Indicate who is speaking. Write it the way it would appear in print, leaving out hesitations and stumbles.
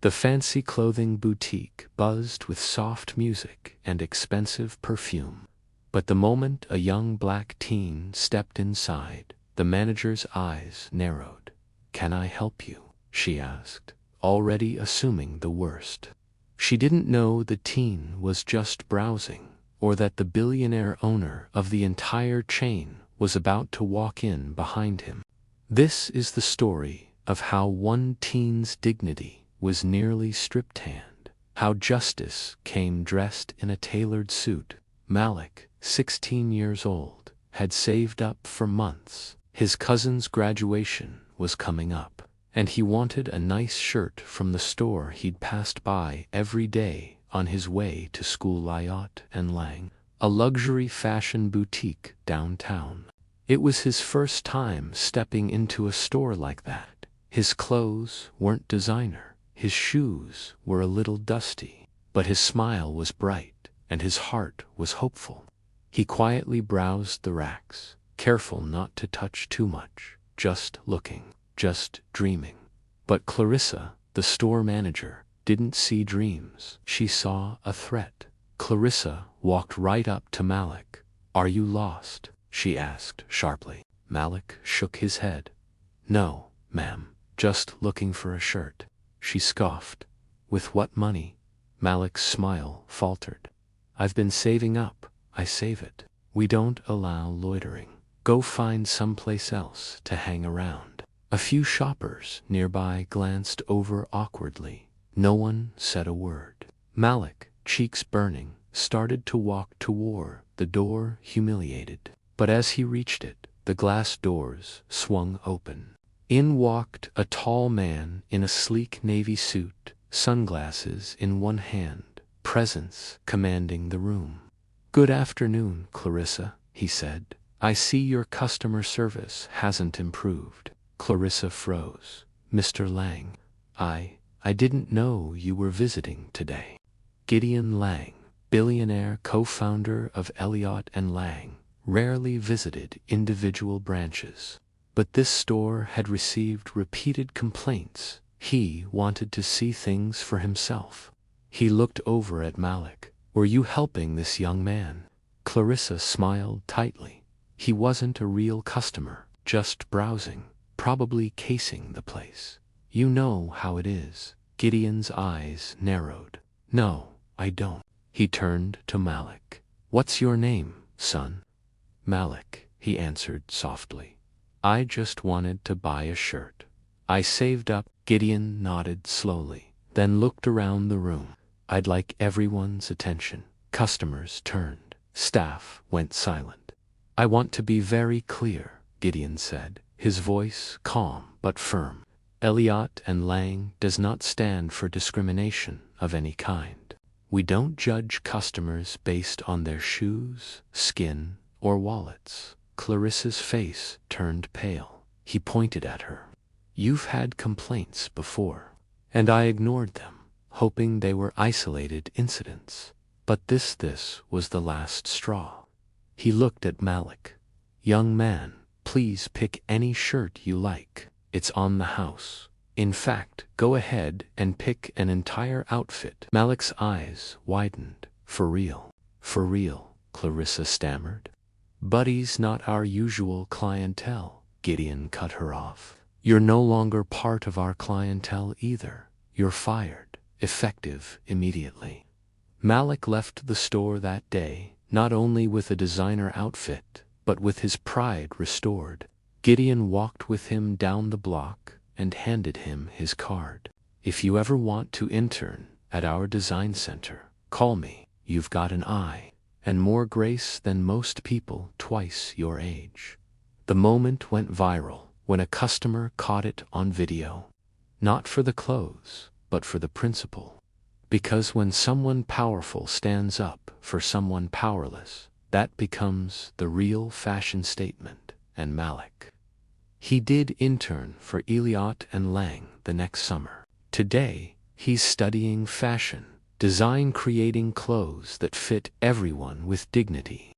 Speaker 1: The fancy clothing boutique buzzed with soft music and expensive perfume. But the moment a young black teen stepped inside, the manager's eyes narrowed. "Can I help you?" she asked, already assuming the worst. She didn't know the teen was just browsing, or that the billionaire owner of the entire chain was about to walk in behind him. This is the story of how one teen's dignity was nearly stripped hand, how justice came dressed in a tailored suit. Malik, 16 years old, had saved up for months. His cousin's graduation was coming up, and he wanted a nice shirt from the store he'd passed by every day on his way to school. Illiot and Lang, a luxury fashion boutique downtown. It was his first time stepping into a store like that. His clothes weren't designer, his shoes were a little dusty, but his smile was bright, and his heart was hopeful. He quietly browsed the racks, careful not to touch too much, just looking, just dreaming. But Clarissa, the store manager, didn't see dreams. She saw a threat. Clarissa walked right up to Malik. "Are you lost?" she asked sharply. Malik shook his head. "No, ma'am, just looking for a shirt." She scoffed. "With what money?" Malik's smile faltered. "I've been saving up. I save it. We don't allow loitering. Go find someplace else to hang around." A few shoppers nearby glanced over awkwardly. No one said a word. Malik, cheeks burning, started to walk toward the door, humiliated. But as he reached it, the glass doors swung open. In walked a tall man in a sleek navy suit, sunglasses in one hand, presence commanding the room. "Good afternoon, Clarissa," he said. "I see your customer service hasn't improved." Clarissa froze. "Mr. Lang, I didn't know you were visiting today." Gideon Lang, billionaire co-founder of Illiot and Lang, rarely visited individual branches. But this store had received repeated complaints. He wanted to see things for himself. He looked over at Malik. "Were you helping this young man?" Clarissa smiled tightly. "He wasn't a real customer, just browsing, probably casing the place. You know how it is." Gideon's eyes narrowed. "No, I don't." He turned to Malik. "What's your name, son?" "Malik," he answered softly. "I just wanted to buy a shirt. I saved up." Gideon nodded slowly, then looked around the room. "I'd like everyone's attention." Customers turned. Staff went silent. "I want to be very clear," Gideon said, his voice calm but firm. "Illiot and Lang does not stand for discrimination of any kind. We don't judge customers based on their shoes, skin, or wallets." Clarissa's face turned pale. He pointed at her. "You've had complaints before, and I ignored them, hoping they were isolated incidents. But this was the last straw." He looked at Malik. "Young man, please pick any shirt you like. It's on the house. In fact, go ahead and pick an entire outfit." Malik's eyes widened. "For real?" "For real," Clarissa stammered. "Buddy's not our usual clientele." Gideon cut her off. "You're no longer part of our clientele either. You're fired, effective immediately." Malik left the store that day, not only with a designer outfit, but with his pride restored. Gideon walked with him down the block and handed him his card. "If you ever want to intern at our design center, call me. You've got an eye and more grace than most people twice your age." The moment went viral when a customer caught it on video. Not for the clothes, but for the principle. Because when someone powerful stands up for someone powerless, that becomes the real fashion statement. And Malik, he did intern for Illiot and Lang the next summer. Today, he's studying fashion, design, creating clothes that fit everyone with dignity.